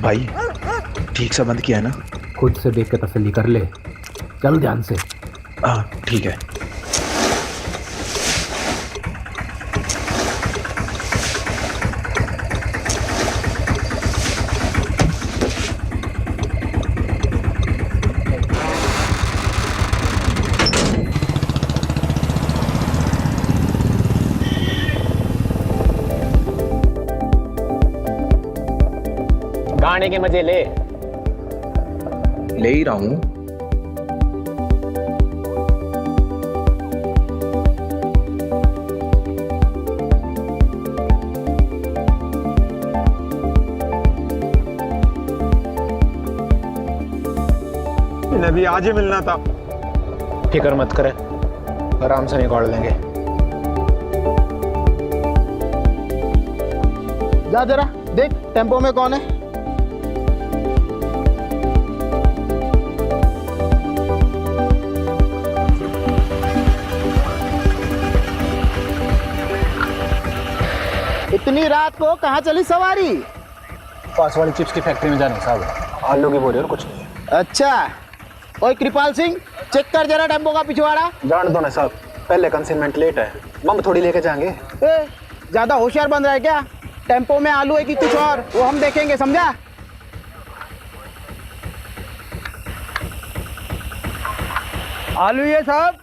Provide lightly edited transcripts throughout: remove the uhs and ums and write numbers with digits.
भाई ठीक से बंद किया है ना? खुद से देख के तसल्ली कर ले, चल ध्यान से। हाँ ठीक है। गाने के मजे ले ही रहा हूँ। इन्हें भी आज ही मिलना था। फिक्र मत करे, आराम से निकाल लेंगे। जा जरा देख टेम्पो में कौन है। इतनी रात को कहाँ चली सवारी? पास वाली चिप्स की फैक्ट्री में जाने साहब, आलू की बोरी और कुछ नहीं। अच्छा, ओए कृपाल सिंह चेक कर जरा टेम्पो का पिछवाड़ा। जान दो ना साहब, पहले कंसाइनमेंट लेट है, मम थोड़ी लेके जाएंगे। ए, ज्यादा होशियार बन रहा है क्या? टेम्पो में आलू है कि कुछ और, वो हम देखेंगे, समझा? आलू ये साहब।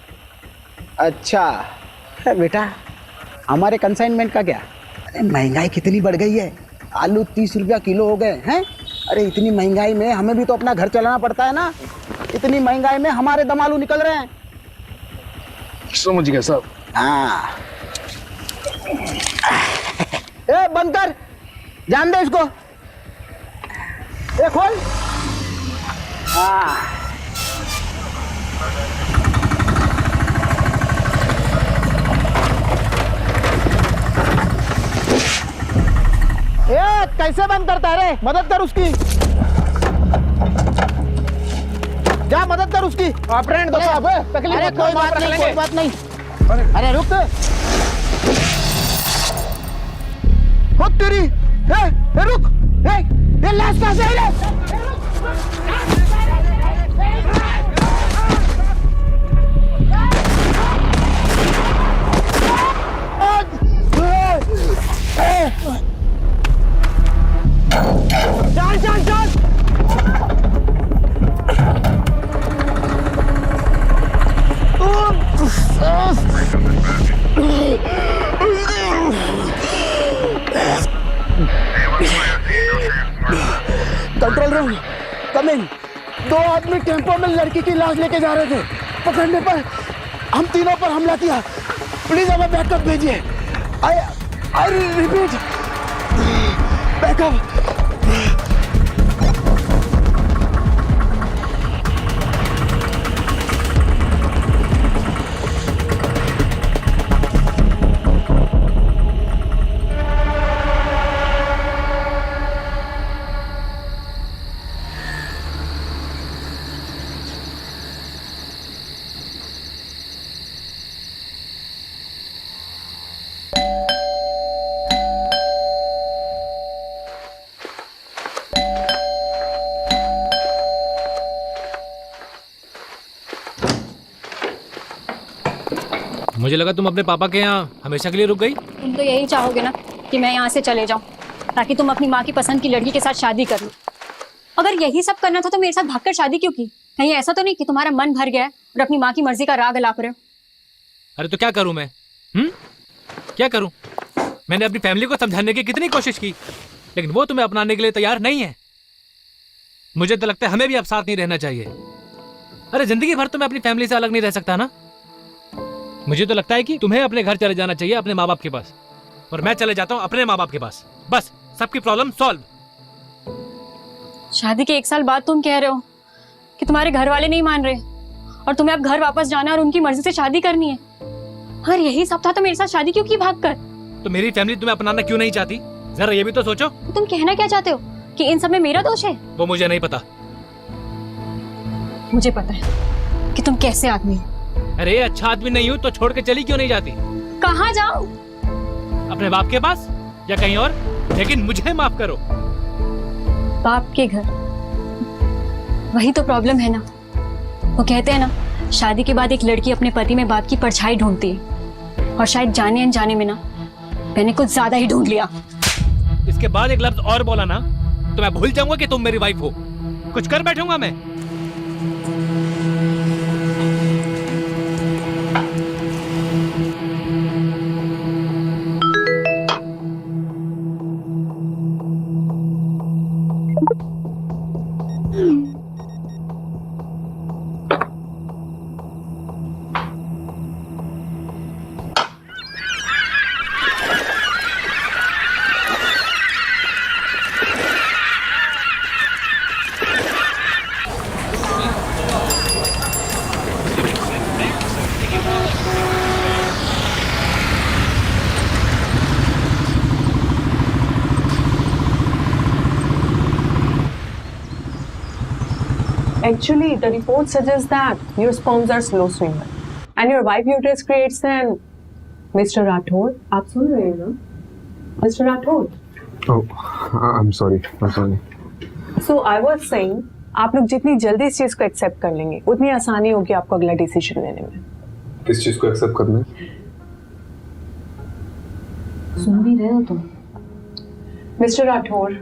अच्छा बेटा, हमारे कंसाइनमेंट का क्या? अरे महंगाई कितनी बढ़ गई है, आलू 30 रुपया किलो हो गए हैं। अरे इतनी महंगाई में हमें भी तो अपना घर चलाना पड़ता है ना। इतनी महंगाई में हमारे दम आलू निकल रहे हैं। समझ गया साहब। हाँ ए बंद कर, जान दे इसको। ए खोल। हाँ ए कैसे बंद करता है रे? मदद कर उसकी, जा मदद कर उसकी। आप रहने दो साहब, तकलीफ अरे मत कोई करो, बात आप नहीं, रख कोई लेंगे। बात नहीं। अरे रुक खुद तेरी। ए रुक, ए लाश कहाँ से आई रे? चल चल चल। कंट्रोल रूम कम इन। 2 आदमी टेम्पो में लड़की की लाश लेके जा रहे थे, पकड़ने पर हम तीनों पर हमला किया। प्लीज हमें बैकअप भेजिए। I repeat, backup. मुझे लगा तुम अपने पापा के यहाँ हमेशा के लिए रुक गई। तुम तो यही चाहोगे ना कि मैं यहाँ से चले जाऊँ, ताकि तुम अपनी माँ की पसंद की लड़की के साथ शादी कर लो। अगर यही सब करना था तो मेरे साथ भागकर शादी क्यों की? कहीं ऐसा तो नहीं कि तुम्हारा मन भर गया है और अपनी माँ की मर्जी का राग अलाप रहे हो? अरे तो क्या करूँ मैं? क्या करूँ? मैंने अपनी फैमिली को समझाने की कितनी कोशिश की, लेकिन वो तुम्हें अपनाने के लिए तैयार नहीं है। मुझे तो लगता है हमें भी अब साथ नहीं रहना चाहिए। अरे जिंदगी भर तो मैं अपनी फैमिली से अलग नहीं रह सकता ना। मुझे तो लगता है कि तुम्हें अपने घर चले जाना चाहिए, अपने माँ बाप के पास, और मैं चले जाता हूँ अपने माँ बाप के पास। बस सबकी प्रॉब्लम सॉल्व। शादी के 1 साल बाद तुम कह रहे हो कि तुम्हारे घर वाले नहीं मान रहे और तुम्हें अब घर वापस जाना और उनकी मर्जी से शादी करनी है। अगर यही सब था तो मेरे साथ शादी क्यों की भागकर? तो मेरी फैमिली तुम्हें अपनाना क्यों नहीं चाहती? जरा ये भी तो सोचो। तो तुम कहना क्या चाहते हो कि इन सब में मेरा दोष है? वो मुझे नहीं पता। मुझे पता है कि तुम कैसे आदमी हो। अरे अच्छा आदमी नहीं हूँ तो छोड़ के चली क्यों नहीं जाती? कहाँ जाऊं? अपने बाप के पास या कहीं और, लेकिन मुझे माफ करो। बाप के घर। वही तो प्रॉब्लम है ना। वो कहते हैं ना, शादी के बाद एक लड़की अपने पति में बाप की परछाई ढूंढती है, और शायद जाने अनजाने में ना मैंने कुछ ज्यादा ही ढूंढ लिया। इसके बाद एक लफ्ज और बोला ना तो मैं भूल जाऊंगा कि तुम मेरी वाइफ हो। कुछ कर बैठूंगा मैं। Actually, the report suggests that your sperms are slow swimmer and your wife uterus creates an Mr. Rathod. आप सुन रहे हैं ना? Mr. Rathod. Oh, I'm sorry. So I was saying, आप लोग जितनी जल्दी इस चीज को एक्सेप्ट कर लेंगे उतनी आसानी होगी आपको अगला डिसीजन लेने में। किस चीज को एक्सेप्ट करना है? सुन भी रहे हो तुम? Mr. Rathod,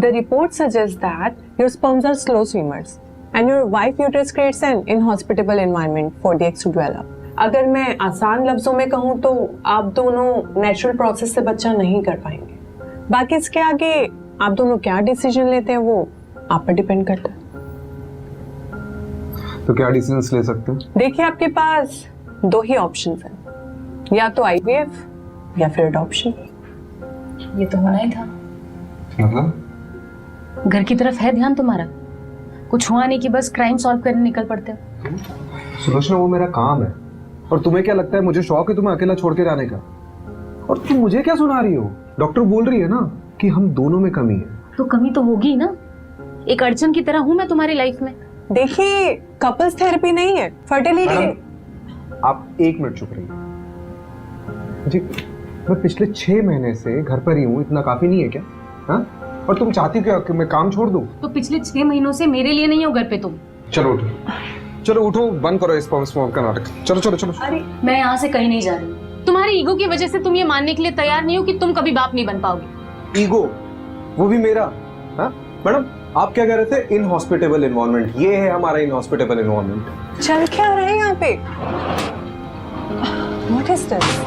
the report suggests that your sperms are slow swimmers and your wife uterus creates an inhospitable environment for the eggs to develop. अगर मैं आसान लफ्जों में कहूँ तो आप दोनों नेचुरल प्रोसेस से बच्चा नहीं कर पाएंगे। बाकी इसके आगे आप दोनों क्या डिसीजन लेते हैं वो आप पर डिपेंड करता है। तो क्या डिसीजंस ले सकते हैं? देखिए, आपके पास दो ही ऑप्शंस हैं, या तो आईवीएफ या फिर अडॉप्शन। ये तो होना ही था। मतलब घर की तरफ है ध्यान तुम्हारा, कुछ हुआ नहीं कि बस क्राइम सॉल्व करने निकल पड़ते हो। सुलोचना, वो मेरा काम है और तुम्हें क्या लगता है मुझे शौक है तुम्हें अकेला छोड़ के जाने का? और तुम मुझे क्या सुना रही हो? डॉक्टर बोल रही है ना कि हम दोनों में कमी है। तो कमी तो होगी ना, एक अड़चन की तरह हूं मैं तुम्हारी लाइफ में। देखिए, कपल्स थेरेपी नहीं है, फर्टिलिटी। आप एक मिनट चुप रहिए जी। मैं पिछले 6 महीने से घर पर ही हूँ, इतना काफी नहीं है क्या? हाँ? और तुम चाहती हो क्या कि मैं काम छोड़ दूं? तो पिछले 6 महीनों से मेरे लिए नहीं हो घर पे तुम। चलो उठो, चलो उठो, बंद करो इस स्पर्म का नाटक। चलो चलो चलो। अरे मैं यहाँ से कहीं नहीं जा रही। तुम्हारी ईगो की वजह से तुम ये मानने के लिए तैयार नहीं हो कि तुम कभी बाप नहीं बन पाओगे। ईगो? वो भी मेरा? हाँ मैडम, आप क्या कह रहे थे? Inhospitable environment. ये है हमारा इनहॉस्पिटेबल एनवायरनमेंट। चल क्या रहा है यहाँ पे? What is this?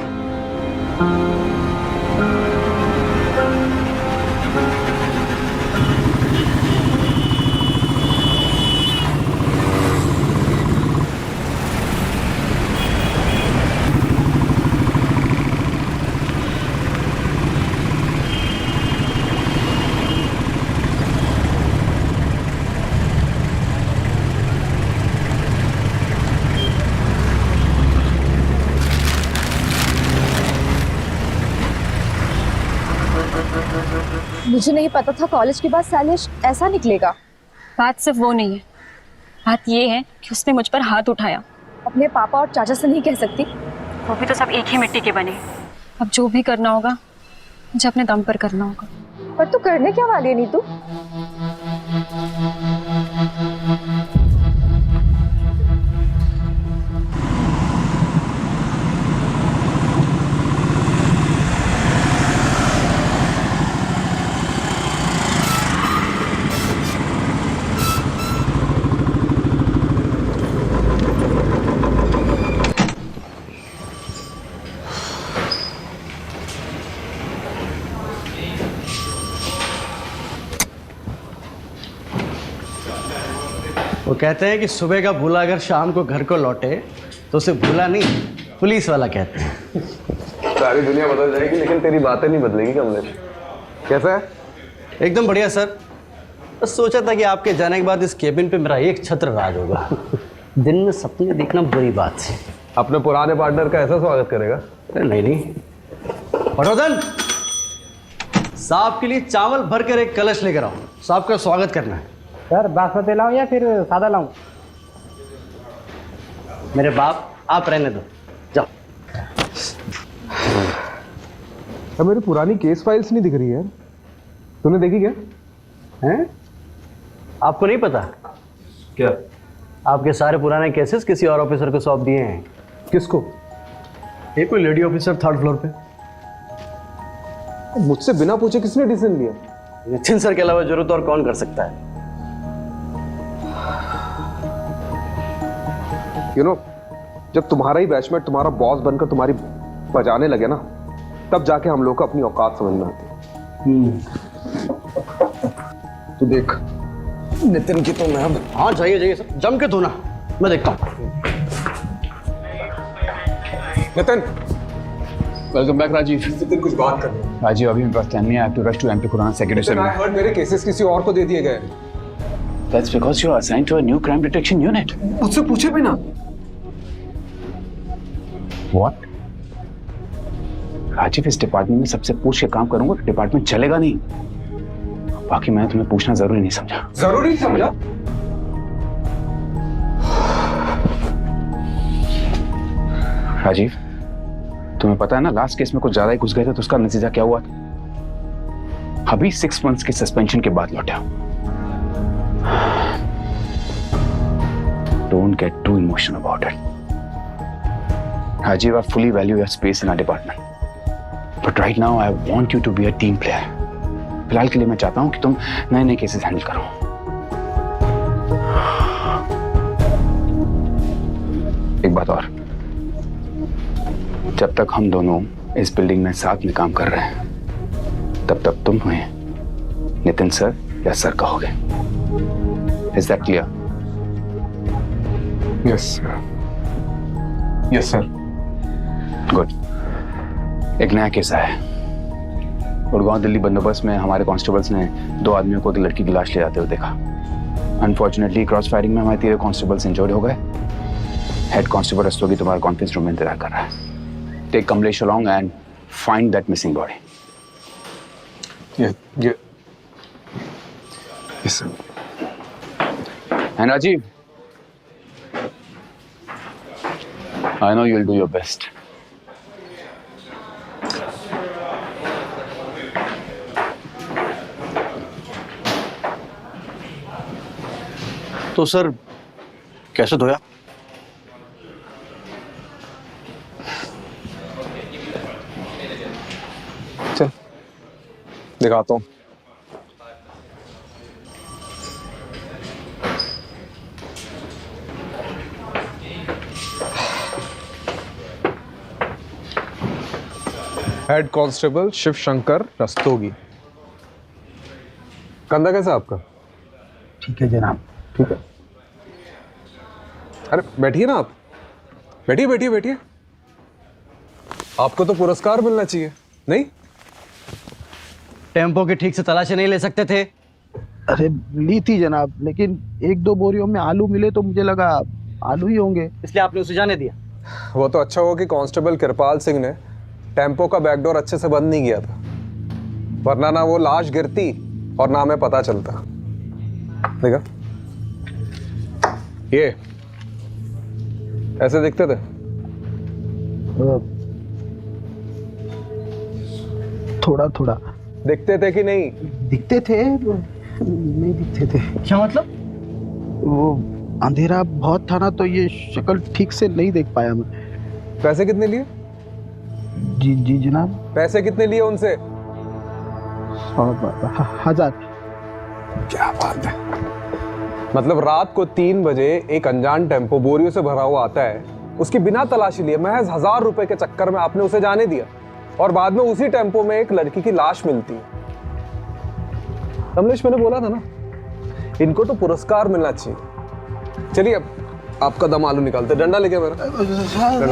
मुझे नहीं पता था कॉलेज के बाद शैलेश ऐसा निकलेगा। बात सिर्फ वो नहीं है, बात ये है कि उसने मुझ पर हाथ उठाया। अपने पापा और चाचा से नहीं कह सकती? वो भी तो सब एक ही मिट्टी के बने। अब जो भी करना होगा मुझे अपने दम पर करना होगा। पर तू करने क्या वाली है नीतू? वो कहते हैं कि सुबह का भूला अगर शाम को घर को लौटे तो उसे भूला नहीं, पुलिस वाला कहते हैं। सारी दुनिया बदल जाएगी लेकिन तेरी बातें नहीं बदलेगी कमलेश। कैसा है? एकदम बढ़िया सर। बस सोचा था कि आपके जाने के बाद इस केबिन पे मेरा एक छत्र राज होगा। दिन में सपने देखना बुरी बात है। अपने पुराने पार्टनर का ऐसा स्वागत करेगा? नहीं नहीं। पटोदन, साहब के लिए चावल भर कर एक कलश लेकर आओ, साहब का स्वागत करना है। सर बासमती लाऊं या फिर सादा लाऊं? मेरे बाप, आप रहने दो, जाओ। अब मेरी पुरानी केस फाइल्स नहीं दिख रही है, तूने देखी क्या? हैं? आपको नहीं पता क्या? आपके सारे पुराने केसेस किसी और ऑफिसर को सौंप दिए हैं। किसको? एक कोई लेडी ऑफिसर 3rd फ्लोर पे। मुझसे बिना पूछे किसने डिसीजन लिया? नितिन सर के अलावा जरूरत और कौन कर सकता है? जब तुम्हारा ही बैचमेट तुम्हारा बॉस बनकर तुम्हारी बजाने लगे ना, तब जाके हम लोग को अपनी औकात समझ में आती है। तू देख नितिन की तो मैं। हाँ जाइए सर, जम के धोना, मैं देखता हूँ। Nitin, welcome back Rajeev. नितिन कुछ बात कर रहे हैं। राजीव अभी मेरे पास टाइम नहीं है। I have to rush to MP Khurana secretary से मिलना। मेरे केसेस किसी और को दे दिए गए। That's because you are assigned to a new crime detection unit. मुझसे पूछे भी ना। What? राजीव, इस डिपार्टमेंट में सबसे पूछ के काम करूंगा तो डिपार्टमेंट चलेगा नहीं। बाकी मैंने तुम्हें पूछना जरूरी नहीं समझा। जरूरी समझा? राजीव, तुम्हें पता है ना, लास्ट केस में कुछ ज्यादा ही घुस गए थे तो उसका नतीजा क्या हुआ था? अभी 6 months के सस्पेंशन के बाद लौटा। Don't get too emotional about it. Rajiv, I fully value your space in our department. But right now, I want you to be a team player. फिलहाल के लिए मैं चाहता हूं कि तुम नए केसेस हैंडल करो। एक बात और, जब तक हम दोनों इस बिल्डिंग में साथ में काम कर रहे हैं, तब तक तुम हमें नितिन सर या सर कहोगे। Is that clear? Yes, sir. Yes, sir. Good. एक नया केस आया है। गुड़गांव दिल्ली बंदोबस्त में हमारे कांस्टेबल्स ने 2 आदमियों को एक लड़की की लाश ले जाते हुए देखा। अनफॉर्चुनेटली क्रॉस फायरिंग में हमारे 3 कांस्टेबल्स इंजर्ड हो गए। हेड कांस्टेबल रस्तोगी तुम्हारे कॉन्फ्रेंस रूम में इंतजार कर रहा है। Take Kamlesh along and find that missing body. Yes, sir. And Rajiv, I know you'll do your best. तो सर कैसे धोया? चल दिखाता हूँ। Head constable Shiv Shankar Rastogi. कंधा कैसा आपका? ठीक है जनाब। ठीक है। अरे बैठिए ना आप। बैठिए। आपको तो पुरस्कार मिलना चाहिए, नहीं? टेम्पो की ठीक से तलाशी नहीं ले सकते थे? अरे ली थी जनाब, लेकिन 1-2 बोरियों में आलू मिले तो मुझे लगा आलू ही होंगे, इसलिए आपने उसे जाने दिया। वो तो अच्छा हुआ कि कांस्टेबल कृपाल सिंह ने टेम्पो का बैकडोर अच्छे से बंद नहीं किया था, वरना ना वो लाश गिरती और ना हमें पता चलता। देखा, ये ऐसे दिखते थे। थोड़ा दिखते थे कि नहीं? दिखते थे, नहीं दिखते थे। क्या मतलब? वो अंधेरा बहुत था ना, तो ये शक्ल ठीक से नहीं देख पाया मैं। पैसे कितने लिए? जी जनाब। पैसे कितने लिए उनसे? 1000। क्या बात है। मतलब रात को 3 बजे एक अनजान टेम्पो बोरियों से भरा हुआ आता है, उसकी बिना तलाशी लिए महज 1000 रुपए के चक्कर में आपने उसे जाने दिया, और बाद में उसी टेम्पो में एक लड़की की लाश मिलती है। कमलेश, मैंने बोला था ना, इनको तो पुरस्कार मिलना चाहिए। चलिए अब आपका दम आलू निकालते। डंडा लेके मेरा।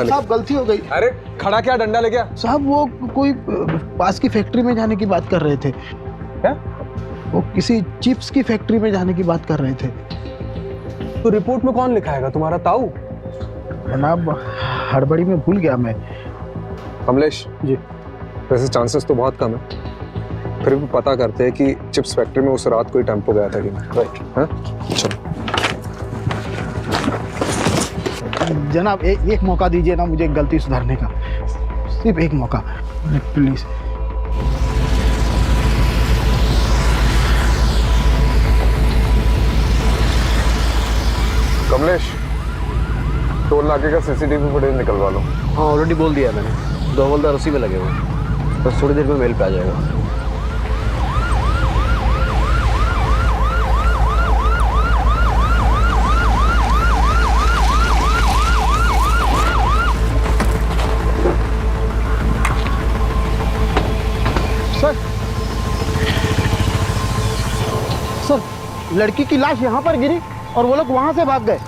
साहब गलती हो गई। अरे खड़ा क्या, डंडा लेके? साहब वो कोई पास की फैक्ट्री में जाने की बात कर रहे थे। क्या? वो किसी चिप्स की फैक्ट्री में जाने की बात कर रहे थे। तो रिपोर्ट में कौन लिखाएगा, तुम्हारा ताऊ? जनाब हड़बड़ी में भूल गया मैं। कमलेश जी, वैसे चांसेस तो बहुत कम है, फिर भी पता करते हैं कि चिप्स फैक्ट्री में उस रात कोई टेम्पो गया था कि नहीं। राइट। चलो जनाब एक मौका दीजिए ना मुझे गलती सुधारने का, सिर्फ एक मौका प्लीज। कमलेश, टोल नाके का सीसीटीवी फुटेज निकलवा लो। हाँ ऑलरेडी बोल दिया मैंने, 2 हवलदार उसी में लगे हुए हैं, बस थोड़ी देर में मेल पे आ जाएगा। सर, लड़की की लाश यहाँ पर गिरी और वो लोग वहाँ से भाग गए।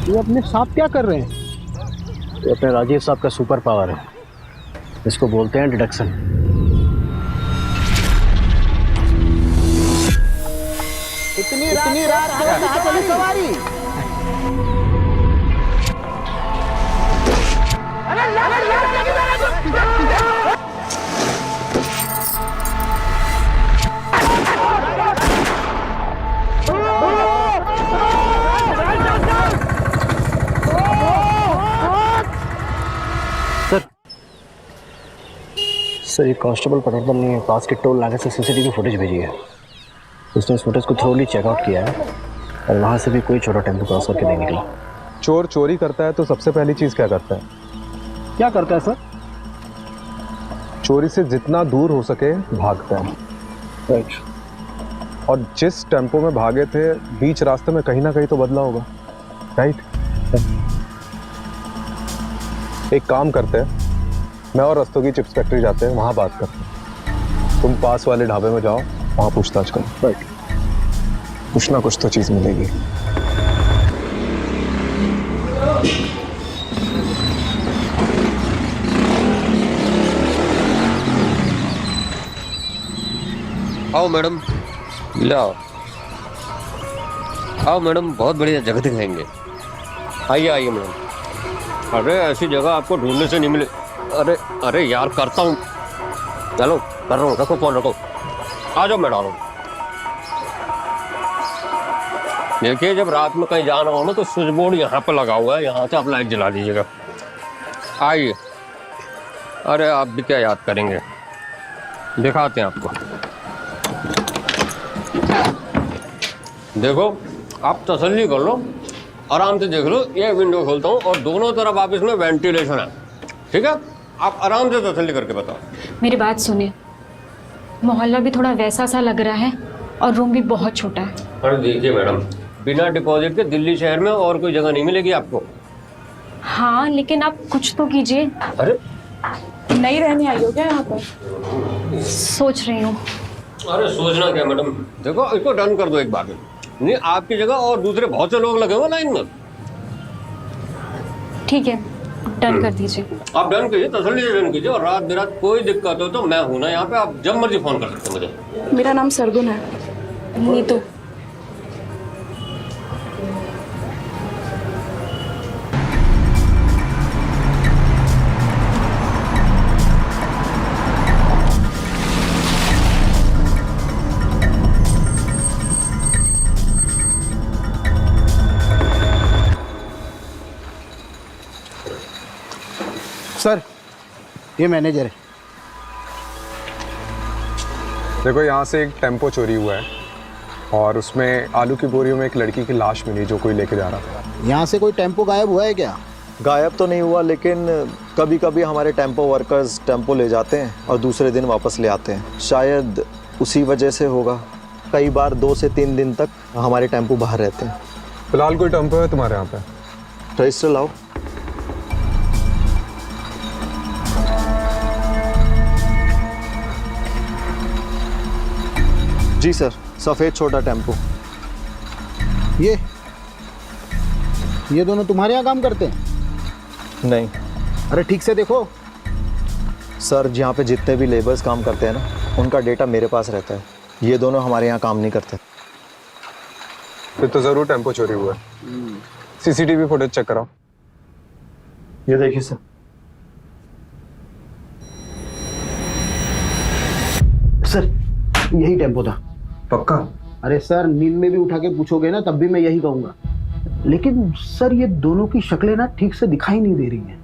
ये अपने साथ क्या कर रहे हैं? ये अपने राजीव साहब का सुपर पावर है, इसको बोलते हैं डिडक्शन। इतनी रात को कहाँ चली सवारी? सर ये कांस्टेबल पटवर्धन ने पास के टोल नाके से सीसीटीवी फुटेज भेजी है। उसने इस फुटेज को थ्रोली चेकआउट किया है और वहाँ से भी कोई छोटा टेम्पो क्रॉस करके नहीं निकला। चोर चोरी करता है तो सबसे पहली चीज क्या करता है? क्या करता है सर? चोरी से जितना दूर हो सके भागता है। राइट। और जिस टेम्पो में भागे थे बीच रास्ते में कहीं ना कहीं तो बदला होगा, राइट? एक काम करते हैं, मैं और रस्तोगी चिप्स फैक्ट्री जाते हैं, वहाँ बात करते हैं। तुम पास वाले ढाबे में जाओ, वहाँ पूछताछ करो। राइट। कुछ ना कुछ तो चीज़ मिलेगी। आओ मैडम, लाओ। आओ मैडम, बहुत बढ़िया जगह दिखाएंगे। आइए आइए मैडम। अरे ऐसी जगह आपको ढूंढने से नहीं मिले। अरे अरे यार, करता हूँ, चलो कर रहा हूँ। रखो फोन रखो, आ जाओ मैडम। देखिए, जब रात में कहीं जाना हो ना तो स्विच बोर्ड यहाँ पे लगा हुआ है, यहाँ से आप लाइट जला दीजिएगा। आइए। अरे आप भी क्या याद करेंगे, दिखाते हैं आपको। देखो, आप तसल्ली कर लो, आराम से देख लो। ये विंडो खोलता हूँ और दोनों तरफ आप इसमें वेंटिलेशन है, ठीक है? आप आराम से तसल्ली करके बताओ। मेरी बात सुनिए, मोहल्ला भी थोड़ा वैसा सा लग रहा है और रूम भी बहुत छोटा है। अरे देखिए मैडम, बिना डिपॉजिट के दिल्ली शहर में और कोई जगह नहीं मिलेगी आपको। हाँ, लेकिन आप कुछ तो कीजिए। अरे नहीं रहने आई हो क्या यहाँ पर? सोच रही हूँ। अरे सोचना क्या मैडम, देखो इसको डन कर दो एक बार में। नहीं, आपकी जगह और दूसरे बहुत से लोग लगे हुए लाइन में। ठीक है, डन कर दीजिए। आप डन कीजिए, तसल्ली से डन कीजिए। और रात बिरात कोई दिक्कत हो तो मैं हूं ना यहाँ पे, आप जब मर्जी फोन कर सकते हैं मुझे। मेरा नाम सरगुन है। नीतू। सर, ये मैनेजर है। देखो, यहाँ से एक टेम्पो चोरी हुआ है और उसमें आलू की बोरियों में एक लड़की की लाश मिली जो कोई लेके जा रहा था। यहाँ से कोई टेम्पो गायब हुआ है क्या? गायब तो नहीं हुआ, लेकिन कभी कभी हमारे टेम्पो वर्कर्स टेम्पो ले जाते हैं और दूसरे दिन वापस ले आते हैं। शायद उसी वजह से होगा। कई बार 2 से 3 दिन तक हमारे टेम्पो बाहर रहते हैं। फिलहाल कोई टेम्पो है तुम्हारे यहाँ पे? रजिस्टर लाओ। जी सर, सफ़ेद छोटा टेम्पो। ये दोनों तुम्हारे यहाँ काम करते हैं? नहीं। अरे ठीक से देखो सर, यहाँ पे जितने भी लेबर्स काम करते हैं ना, उनका डेटा मेरे पास रहता है। ये दोनों हमारे यहाँ काम नहीं करते। फिर तो ज़रूर टेम्पो चोरी हुआ है। सीसीटीवी फुटेज चेक कराओ। ये देखिए सर। सर यही टेम्पो था। पक्का? अरे सर नींद में भी उठा के पूछोगे ना तब भी मैं यही कहूंगा। लेकिन सर ये दोनों की शक्लें ना ठीक से दिखाई नहीं दे रही हैं।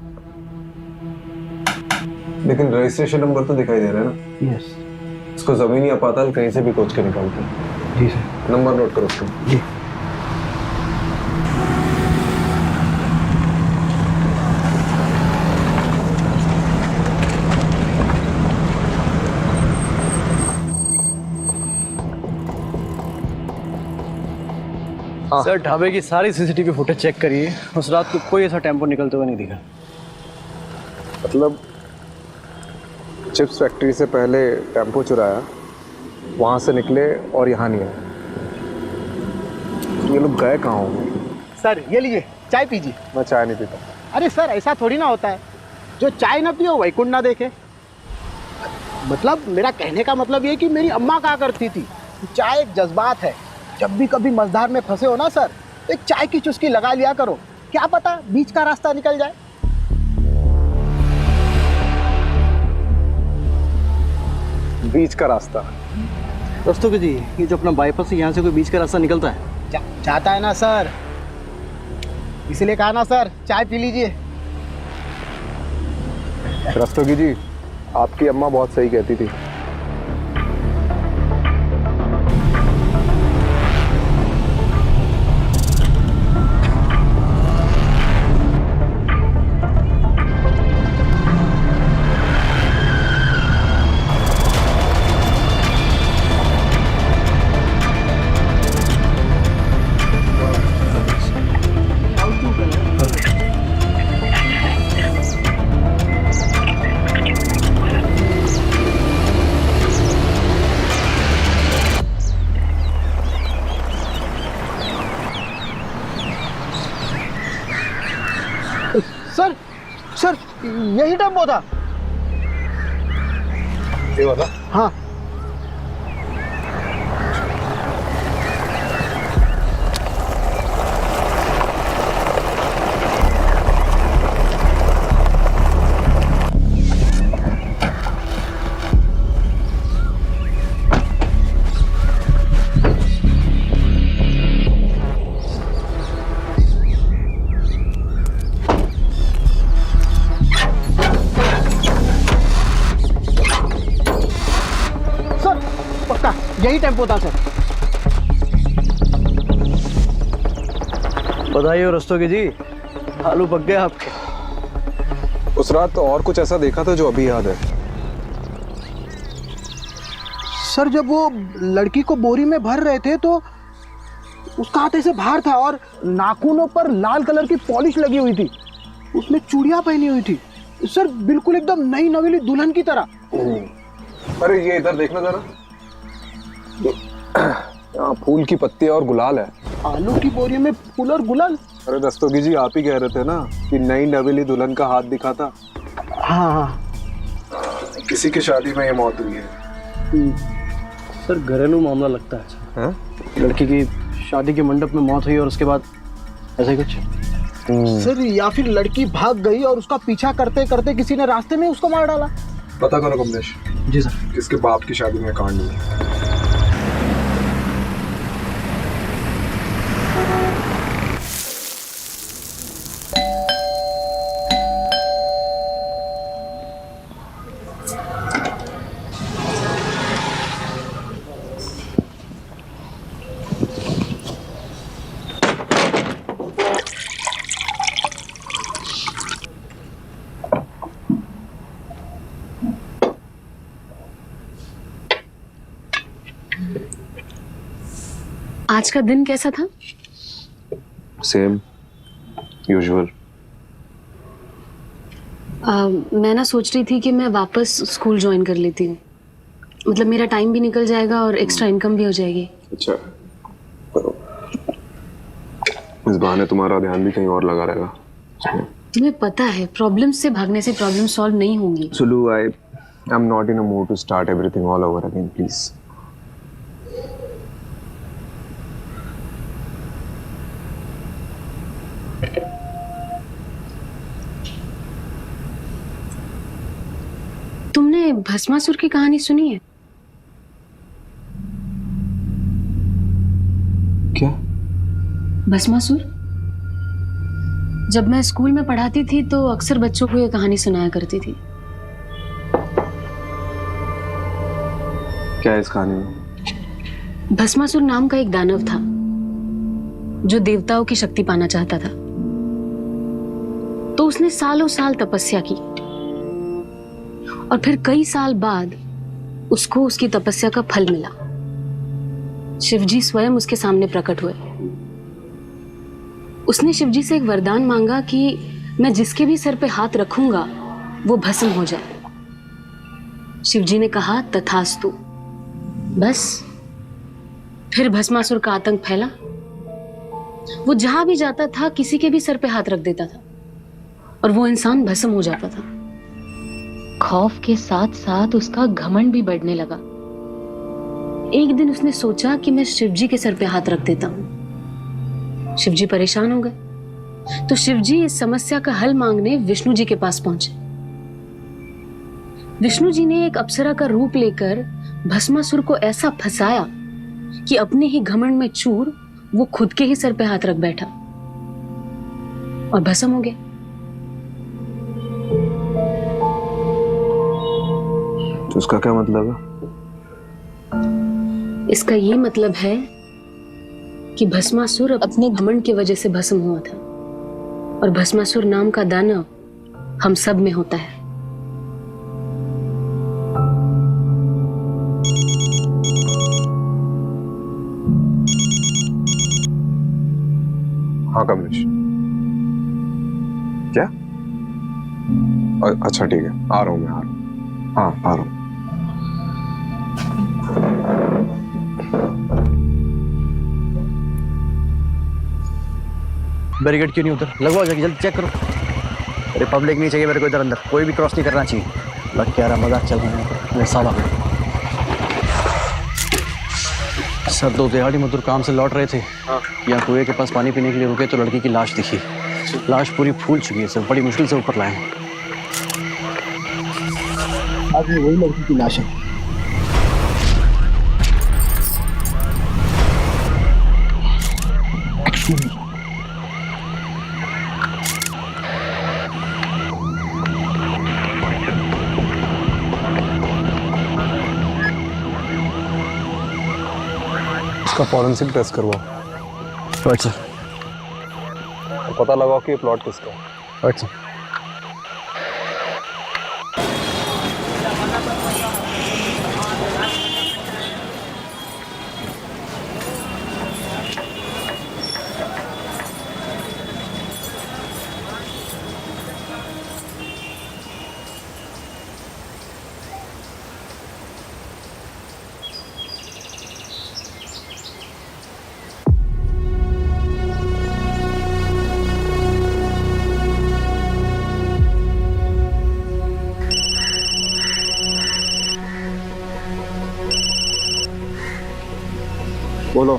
लेकिन रजिस्ट्रेशन नंबर तो दिखाई दे रहा है ना? यस। इसको जमीनी अपाताल कहीं से भी खोज के निकालते हैं। जी सर। नंबर नोट करो उसका। जी। सर ढाबे की सारी सीसीटीवी फुटेज चेक करिए, उस रात को कोई ऐसा टेम्पो निकलते हुए नहीं दिखा। मतलब चिप्स फैक्ट्री से पहले टेम्पो चुराया, वहाँ से निकले और यहाँ नहीं आए। ये लोग गए कहाँ होंगे? सर ये लीजिए चाय पीजिए। मैं चाय नहीं पीता। अरे सर ऐसा थोड़ी ना होता है, जो चाय ना पियो वैकुंठ ना देखे। मतलब मेरा कहने का मतलब ये कि मेरी अम्मा कहा करती थी, चाय एक जज्बात है। जब भी कभी मझधार में फंसे हो ना सर, तो एक चाय की चुस्की लगा लिया करो, क्या पता बीच का रास्ता निकल जाए। बीच का रास्ता? दोस्तों जी ये जो अपना बाईपास है यहाँ से कोई बीच का रास्ता निकलता है? चाहता है ना सर, इसलिए कहा ना सर चाय पी लीजिए। रस्तोगी जी, आपकी अम्मा बहुत सही कहती थी। सर सर यही टेम्पो था। ये वाला? हाँ। यही टेम्पो था सर। बताइए रस्तोगी जी, आलू पक गए आपके? उस रात तो और कुछ ऐसा देखा था जो अभी याद है? सर जब वो लड़की को बोरी में भर रहे थे तो उसका हाथ ऐसे बाहर था और नाखूनों पर लाल कलर की पॉलिश लगी हुई थी, उसने चूड़ियां पहनी हुई थी सर, बिल्कुल एकदम नई नवेली दुल्हन की तरह। अरे ये इधर देखना जरा, यहाँ फूल की पत्ती और गुलाल है। आलू की बोरी में फूल और गुलाल? अरे रस्तोगी जी आप ही कह रहे थे ना कि नई नवेली दुल्हन का हाथ दिखा था। हाँ किसी की शादी में ये मौत हुई है। सर घरेलू मामला लगता है। लड़की की शादी के मंडप में मौत हुई और उसके बाद ऐसे कुछ? सर या फिर लड़की भाग गई और उसका पीछा करते करते किसी ने रास्ते में उसको मार डाला। पता करो कमलेश। जी सर। किसके बाप की शादी में कांड हुआ। आज का दिन कैसा था? Same usual. मैं ना सोच रही थी कि मैं वापस स्कूल ज्वाइन कर लेती हूँ, मतलब मेरा टाइम भी निकल जाएगा और एक्स्ट्रा इनकम भी हो जाएगी। अच्छा करो, इस बहाने तुम्हारा ध्यान भी कहीं और लगा रहेगा। तुम्हें पता है प्रॉब्लम से भागने से प्रॉब्लम सॉल्व नहीं होंगी। Sulu, I am not in a mood to start everything all over again, please. Bhasmasur की कहानी सुनी है? क्या? भस्मासुर? जब मैं स्कूल में पढ़ाती थी तो अक्सर बच्चों को ये कहानी सुनाया करती थी। क्या है इस कहानी में? भस्मासुर नाम का एक दानव था जो देवताओं की शक्ति पाना चाहता था। तो उसने सालों साल तपस्या की और फिर कई साल बाद उसको उसकी तपस्या का फल मिला। शिवजी स्वयं उसके सामने प्रकट हुए। उसने शिवजी से एक वरदान मांगा कि मैं जिसके भी सर पे हाथ रखूंगा वो भस्म हो जाए। शिवजी ने कहा तथास्तु। बस फिर भस्मासुर का आतंक फैला। वो जहां भी जाता था किसी के भी सर पे हाथ रख देता था और वो इंसान भस्म हो जाता था। खौफ के साथ साथ उसका घमंड भी बढ़ने लगा। एक दिन उसने सोचा कि मैं शिवजी के सर पे हाथ रख देता हूं। शिवजी परेशान हो गए तो शिवजी इस समस्या का हल मांगने विष्णु जी के पास पहुंचे। विष्णु जी ने एक अप्सरा का रूप लेकर भस्मासुर को ऐसा फंसाया कि अपने ही घमंड में चूर वो खुद के ही सर पे हाथ रख बैठा और भस्म हो गया। तो उसका क्या मतलब है? इसका ये मतलब है कि भस्मासुर अपने घमंड की वजह से भस्म हुआ था और भस्मासुर नाम का दानव हम सब में होता है। हाँ कमलेश, क्या? अच्छा ठीक है, आ रहा हूँ मैं, आ रहा हूँ। हाँ आ रहा हूँ। बैरिकेड क्यों नहीं उधर? लगवाओ जाके, जल्दी चेक करो। अरे पब्लिक नहीं चाहिए मेरे को इधर अंदर, कोई भी क्रॉस नहीं करना चाहिए। लग क्या रहा मजाक चल रहा है मेरे साला। सर दो दिहाड़ी मजदूर काम से लौट रहे थे, यहाँ कुएं के पास पानी पीने के लिए रुके तो लड़की की लाश दिखी। लाश पूरी फूल चुकी है सर, बड़ी मुश्किल से ऊपर लाए। आज वही लड़की की लाश है। इसका फॉरेंसिक टेस्ट करवाओ। Right sir. पता लगाओ कि ये प्लॉट किसका है। Right sir. बोलो।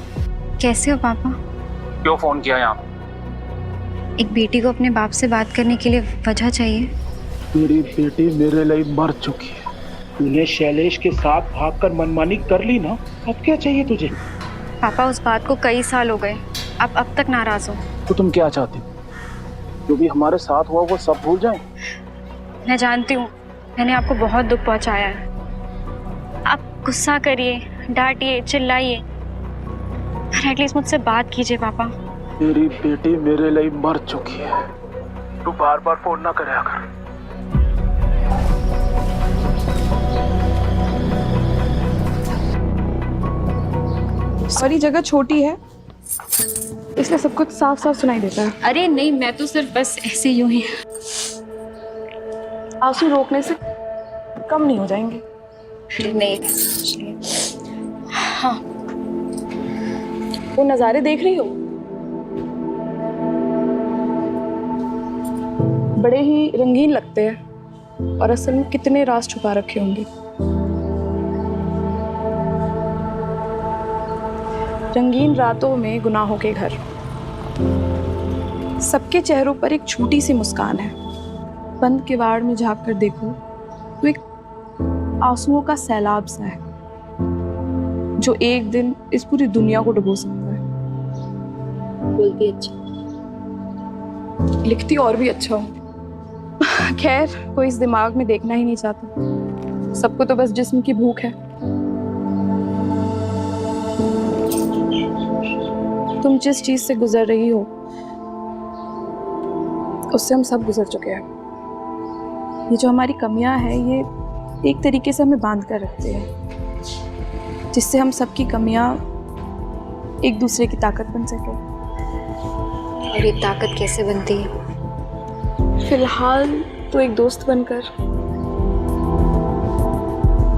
कैसे हो पापा? क्यों फोन किया यहाँ? एक बेटी को अपने बाप से बात करने के लिए वजह चाहिए। तेरी बेटी मेरे लिए मर चुकी है। तूने शैलेश के साथ भागकर मनमानी कर ली ना, अब क्या चाहिए तुझे? पापा उस बात को कई साल हो गए, आप अब तक नाराज हो। तो तुम क्या चाहती हो? जो भी हमारे साथ हुआ वो सब भूल जाए? मैं जानती हूँ मैंने आपको बहुत दुख पहुँचाया है। आप गुस्सा करिए, डांटिए, चिल्लाइए, एटलीस्ट मुझसे बात कीजिए पापा। तेरी बेटी मेरे लिए मर चुकी है, तू बार बार फोन ना करे कर। सारी जगह छोटी है इसलिए सब कुछ साफ साफ सुनाई देता है। अरे नहीं, मैं तो सिर्फ बस ऐसे यूं ही। आंसू रोकने से कम नहीं हो जाएंगे। नहीं। हाँ, वो नज़ारे देख रही हो? बड़े ही रंगीन लगते हैं और असल में कितने राज छुपा रखे होंगे। रंगीन रातों में गुनाहों के घर, सबके चेहरों पर एक छोटी सी मुस्कान है। बंद किवाड़ में झांक कर देखो तो एक आंसुओं का सैलाब सा है जो एक दिन इस पूरी दुनिया को डुबो सकता है। बोलती अच्छा, लिखती और भी अच्छा हूँ। खैर, कोई इस दिमाग में देखना ही नहीं चाहता। सबको तो बस जिस्म की भूख है। तुम जिस चीज से गुजर रही हो उससे हम सब गुजर चुके हैं। ये जो हमारी कमियां हैं ये एक तरीके से हमें बांध कर रखते हैं, जिससे हम सबकी कमियां एक दूसरे की ताकत बन सके। और ये ताकत कैसे बनती है? फिलहाल तो एक दोस्त बनकर।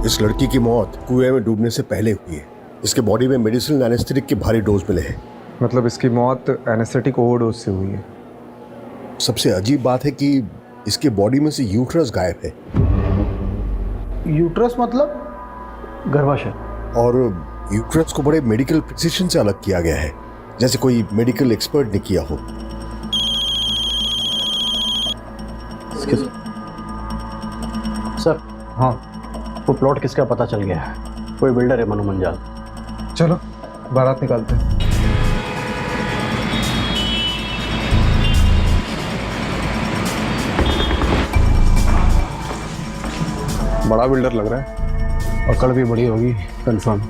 इस लड़की की मौत कुएं में डूबने से पहले हुई है। इसके बॉडी में मेडिसिनल एनेस्थेटिक के भारी डोज मिले हैं। मतलब इसकी मौत एनेस्थेटिक ओवरडोज से हुई है। सबसे अजीब बात है कि इसके बॉडी में से यूट्रस गायब है। यूट्रस मतलब गर्भाशय। और यूट्रस को बड़े मेडिकल प्रिसिशन से अलग किया गया है, जैसे कोई मेडिकल एक्सपर्ट ने किया हो। सर, हाँ, वो प्लॉट किसका पता चल गया है। कोई बिल्डर है, मनु मंजाल। चलो बारात निकालते हैं। बड़ा बिल्डर लग रहा है। पकड़ भी बड़ी होगी, कंफर्म।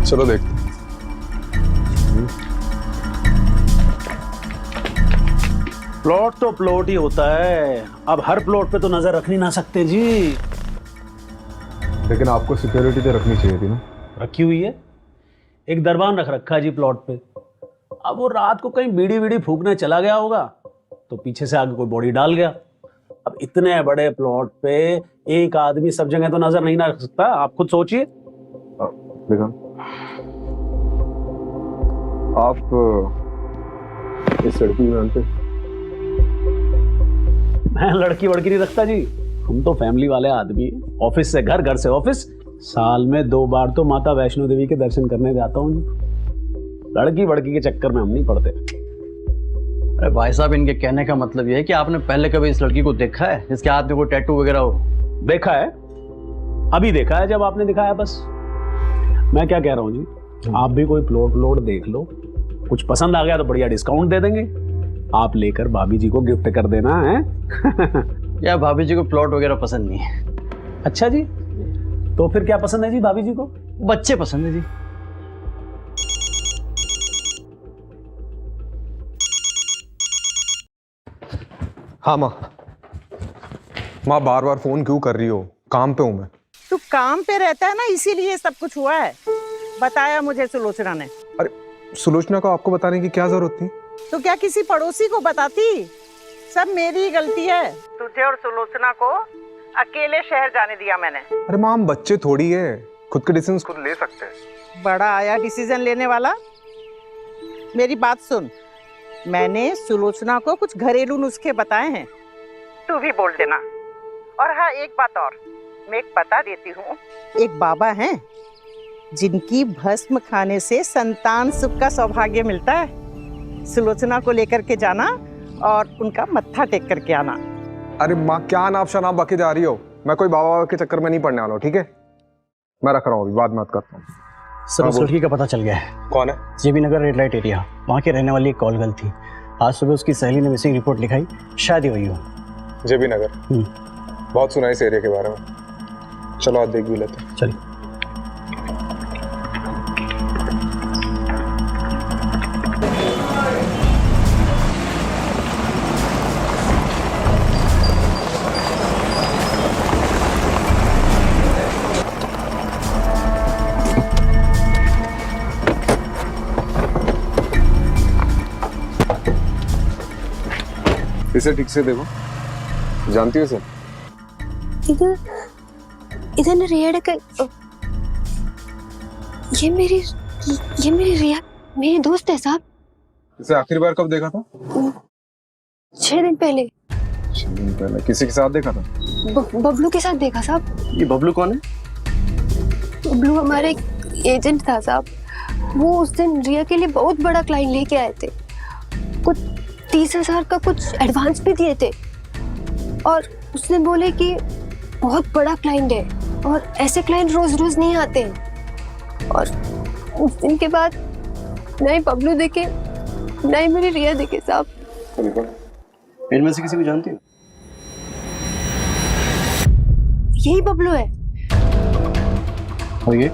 चलो देखते हैं। प्लॉट तो प्लॉट ही होता है। अब हर प्लॉट पे तो नजर रख नहीं ना सकते जी। लेकिन आपको सिक्योरिटी तो रखनी चाहिए थी ना। रखी हुई है, एक दरबान रख रखा है जी प्लॉट पे। अब वो रात को कहीं बीड़ी बीड़ी फूकने चला गया होगा तो पीछे से आगे कोई बॉडी डाल गया। अब इतने बड़े प्लॉट पे एक आदमी सब जगह तो नजर नहीं ना रख सकता। आप खुद सोचिए। बेगम, आप इस लड़की को जानते? मैं लड़की वड़की नहीं रखता जी। हम तो फैमिली वाले आदमी हैं। ऑफिस से घर, घर से ऑफिस। साल में 2 बार तो माता वैष्णो देवी के दर्शन करने जाता हूँ जी। लड़की वड़की के चक्कर में हम नहीं पड़ते। अरे भाई साहब, इनके कहने का मतलब ये है कि आपने पहले कभी इस लड़की को देखा है जिसके हाथ में कोई टैटू वगैरह हो? देखा है, अभी देखा है जब आपने दिखाया। बस मैं क्या कह रहा हूँ जी, आप भी कोई प्लॉट देख लो, कुछ पसंद आ गया तो बढ़िया डिस्काउंट दे देंगे। आप लेकर भाभी जी को गिफ्ट कर देना है। या भाभी जी को प्लॉट वगैरह पसंद नहीं है। अच्छा जी, तो फिर क्या पसंद है जी भाभी जी को? बच्चे पसंद है जी। हाँ माँ। माँ बार बार फोन क्यों कर रही हो? काम पे हूँ मैं। तू काम पे रहता है ना, इसीलिए सब कुछ हुआ है। बताया मुझे सुलोचना ने। अरे सुलोचना को आपको बताने की क्या जरूरत थी? तो क्या किसी पड़ोसी को बताती? सब मेरी गलती है। तुझे और सुलोचना को अकेले शहर जाने दिया मैंने। अरे माँ, हम बच्चे थोड़ी है, खुद के डिसीजन खुद ले सकते हैं। बड़ा आया डिसीजन लेने वाला। मेरी बात सुन, मैंने सुलोचना को कुछ घरेलू नुस्खे बताए हैं, तू भी बोल देना। और हाँ, एक बात और मैं एक बता देती हूँ। एक बाबा हैं जिनकी भस्म खाने से संतान सुख का सौभाग्य मिलता है। सुलोचना को लेकर के जाना और उनका मत्था टेक करके आना। अरे माँ, क्या नाप शनाप बाकी जा रही हो? मैं कोई बाबा के चक्कर में नहीं पड़ने वाला हूँ, ठीक है? मैं रख रहा हूँ, अभी बाद में बात करता हूँ। सर, उस लड़की का पता चल गया है। कौन है? जेबी नगर रेड लाइट एरिया, वहाँ के रहने वाली एक कॉल गर्ल थी। आज सुबह उसकी सहेली ने मिसिंग रिपोर्ट लिखाई, शायद ही हुई हो। जेबी नगर? बहुत सुना इस एरिया के बारे में। चलो आज देख भी लेते हैं। चलिए। इसे ठीक से देखो, जानती हो इसे? इधर ना रिया ये मेरी रिया मेरी दोस्त है साहब। इसे आखिरी बार कब देखा था? 6 दिन पहले। 6 दिन पहले किसी के साथ देखा था? बबलू के साथ देखा साहब। ये बबलू कौन है? बबलू हमारा एक एजेंट था साहब। वो उस दिन रिया के लिए बहुत बड़ा क्लाइंट लेके आए थे। कुछ 30,000 का कुछ एडवांस भी दिए थे और उसने बोले कि बहुत बड़ा क्लाइंट है, और ऐसे क्लाइंट रोज रोज नहीं आते हैं। और उस दिन के बाद नए बबलू देखे, नए मेरी रिया देखे साहब। इनमें से किसी को जानती हो? यही बबलू है। और ये?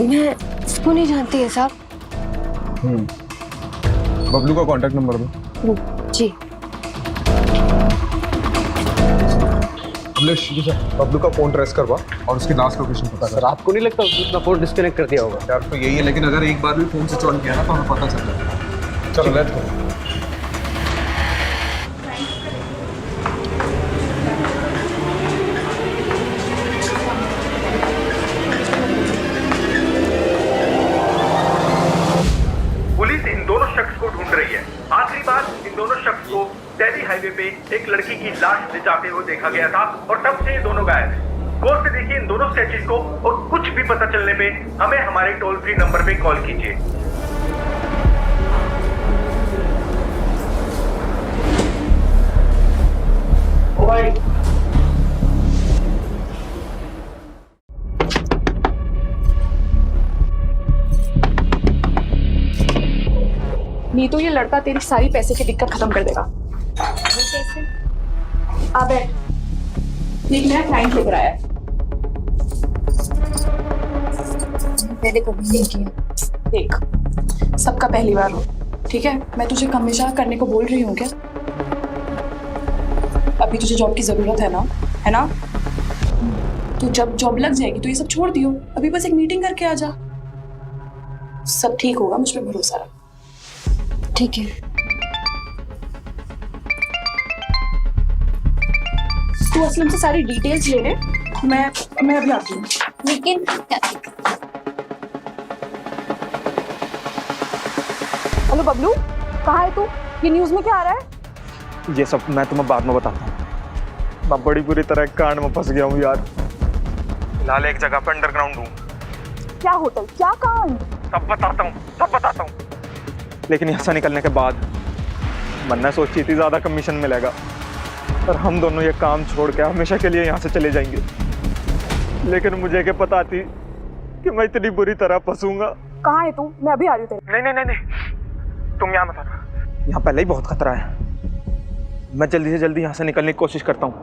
मैं इसको नहीं जानती है साहब। बबलू का कांटेक्ट नंबर दो। जी। बबलू का फोन ट्रेस करवा और उसकी लास्ट लोकेशन पता कर। आपको नहीं लगता उसने अपना फोन डिस्कनेक्ट कर दिया होगा? यार तो यही है, लेकिन अगर एक बार भी फोन स्विच ऑन किया ना तो हमें पता चल जाएगा। चलो लेट्स गो। पुलिस इन दोनों शख्स को ढूंढ रही है। आखिरी बार इन दोनों शख्स को दिल्ली हाईवे पे एक लड़की की लाश ले जाते हुए देखा गया था और तब से ये दोनों गायब हैं। गौर से देखिए इन दोनों स्केचेस को और कुछ भी पता चलने पे हमें हमारे टोल फ्री नंबर पे कॉल कीजिए। ओ भाई, नहीं तो ये लड़का तेरी सारी पैसे की दिक्कत खत्म कर देगा। कैसे? आ बैठ, एक नया क्लाइंट लेकर आया है। पहले कभी नहीं किया। देख, सबका पहली बार हो, ठीक है? मैं तुझे हमेशा करने को बोल रही हूँ क्या? अभी तुझे जॉब की जरूरत है ना? है ना? तो जब जॉब लग जाएगी तो ये सब छोड़ दियो। अभी बस एक मीटिंग करके आ जा, सब ठीक होगा, मुझ पे भरोसा रख। ठीक है। तू असलम से सारी डिटेल्स ले ले, मैं अभी आती हूँ। लेकिन हेलो बबलू, कहाँ है तू? ये न्यूज़ में क्या आ रहा है? ये सब मैं तुम्हें बाद में बताता हूँ। मैं बड़ी बुरी तरह कांड में फंस गया हूँ यार। फिलहाल एक जगह पर अंडरग्राउंड हूँ। क्या होटल, क्या कांड? सब बताता हूँ, सब बताता हूँ। लेकिन यहाँ से निकलने के बाद मन्ना सोची थी ज़्यादा कमीशन मिलेगा, और हम दोनों ये काम छोड़ के हमेशा के लिए यहाँ से चले जाएंगे। लेकिन मुझे क्या पता थी कि मैं इतनी बुरी तरह फंसूंगा। कहाँ है तू? मैं अभी आ रही हूँ तेरे। नहीं नहीं नहीं नहीं, तुम यहाँ मत आना, यहाँ पहले ही बहुत खतरा है। मैं जल्दी से जल्दी यहाँ से निकलने की कोशिश करता हूँ,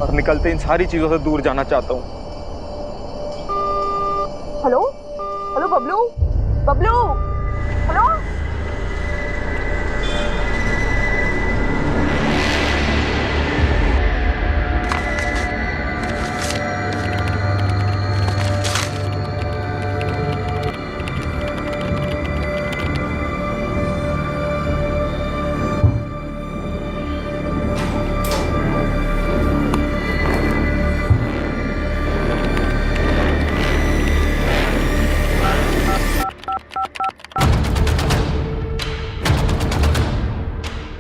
और निकलते इन सारी चीज़ों से दूर जाना चाहता हूँ। Hello hello Bablu, Bablu, hello.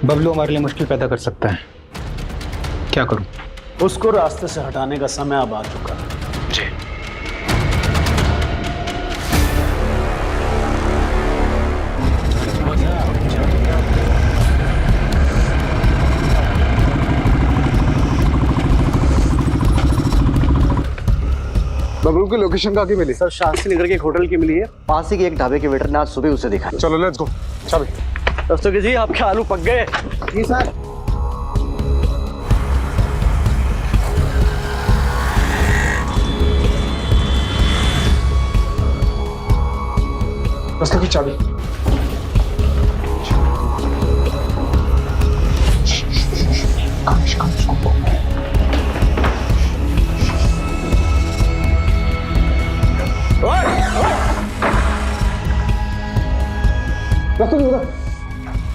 Bablu हमारे लिए मुश्किल पैदा कर सकता है, क्या करूं? उसको रास्ते से हटाने का समय अब आ चुका है। जी। बबलू की लोकेशन कहाँ की मिली? सर शास्त्री नगर के एक होटल की मिली है, पास ही के एक ढाबे के वेटर ने आज सुबह उसे देखा। चलो लेट्स गो। चलो दोस्तों जी, आपके आलू पक गए। जी सर। रास्ते की चाबी।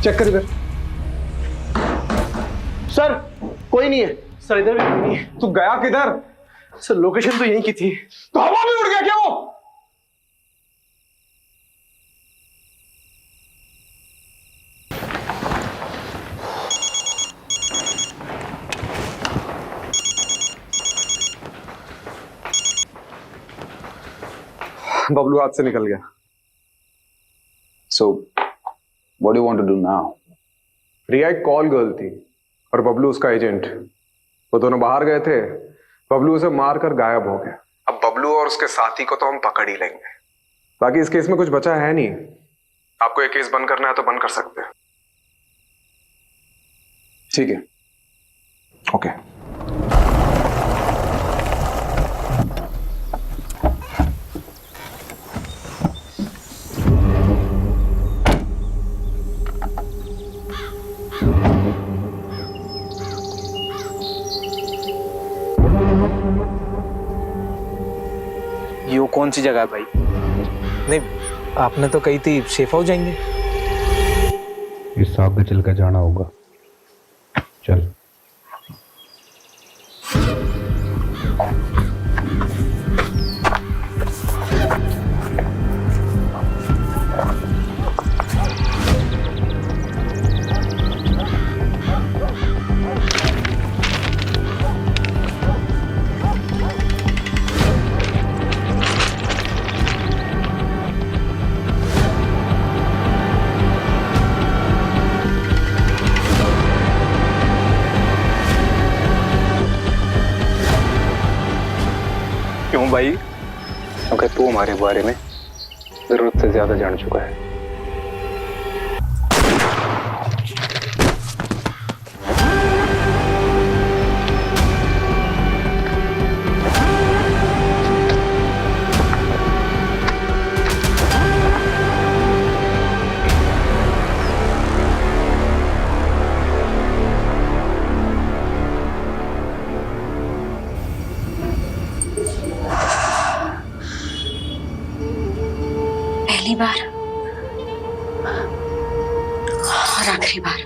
चेक कर इधर। सर कोई नहीं है। सर इधर भी कोई नहीं है। तू गया किधर? सर लोकेशन तो यहीं की थी। तो हवा में उड़ गया क्या वो? बबलू हाथ से निकल गया। So, what do you want to do now? रिया एक कॉल गर्ल थी और बबलू उसका एजेंट। वो दोनों बाहर गए थे बबलू उसे मारकर गायब हो गया। अब बबलू और उसके साथी को तो हम पकड़ ही लेंगे। बाकी इस केस में कुछ बचा है नहीं। आपको ये केस बंद करना है तो बंद कर सकते हैं। ठीक है, ओके। ये कौन सी जगह है भाई? नहीं, आपने तो कही थी सेफ हाउस जाएंगे। इस आगे चल कर जाना होगा। चल। क्यों भाई? क्योंकि तू हमारे बारे में जरूरत से ज्यादा जान चुका है। पहली बार और आखिरी बार।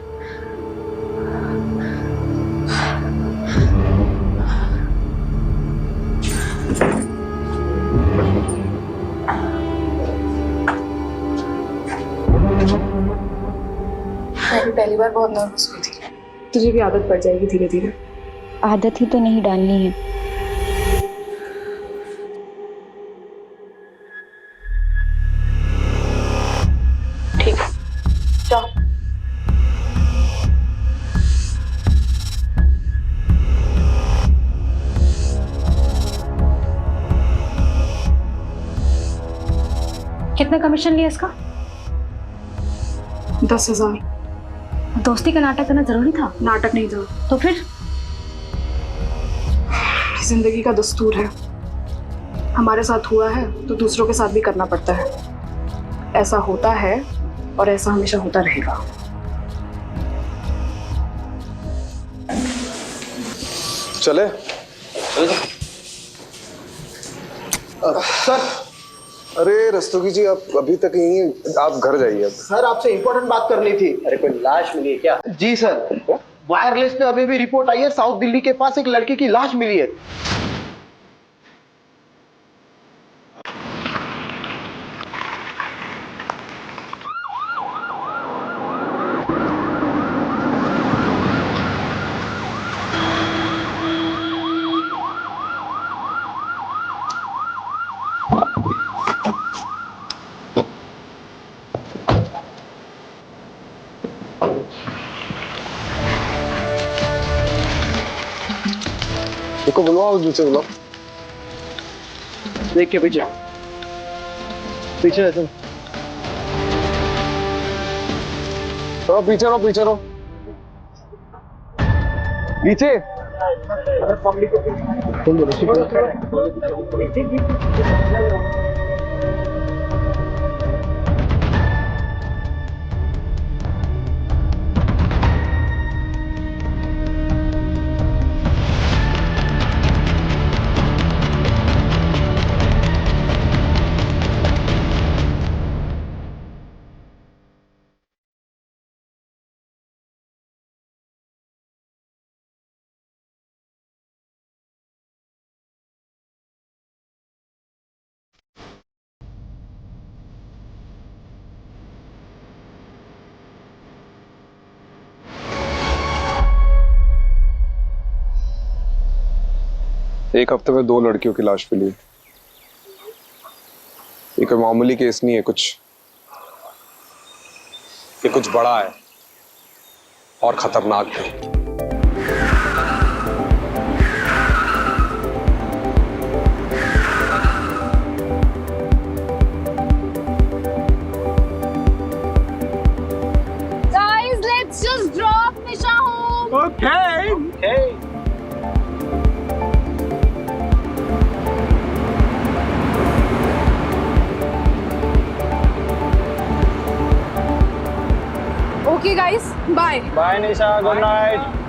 मैं भी पहली बार बहुत नर्वस हुई थी। तुझे भी आदत पड़ जाएगी धीरे धीरे। आदत ही तो नहीं डालनी है। ठीक है, जाओ। कितना कमीशन लिया इसका? 10,000। दोस्ती का नाटक करना जरूरी था? नाटक नहीं था तो फिर? जिंदगी का दस्तूर है। हमारे साथ हुआ है तो दूसरों के साथ भी करना पड़ता है। ऐसा होता है और ऐसा हमेशा होता रहेगा। चले? सर। अरे रस्तोगी जी, आप अभी तक यहीं हैं, आप घर जाइए अब। सर, आपसे इंपॉर्टेंट बात करनी थी। अरे कोई लाश मिली है क्या? जी सर, वायरलेस पे अभी भी रिपोर्ट आई है, साउथ दिल्ली के पास एक लड़की की लाश मिली है। देखो, बुलवाओ, दूसरे बुलाओ। देख के पीछे पीछे है तुम। पीछे रहो, पीछे रहो, पीछे। तुम बोलो। एक हफ्ते में 2 लड़कियों की लाश मिली। ये कोई मामूली केस नहीं है, ये कुछ बड़ा है और खतरनाक है। बाय बाय निशा, गुड नाइट।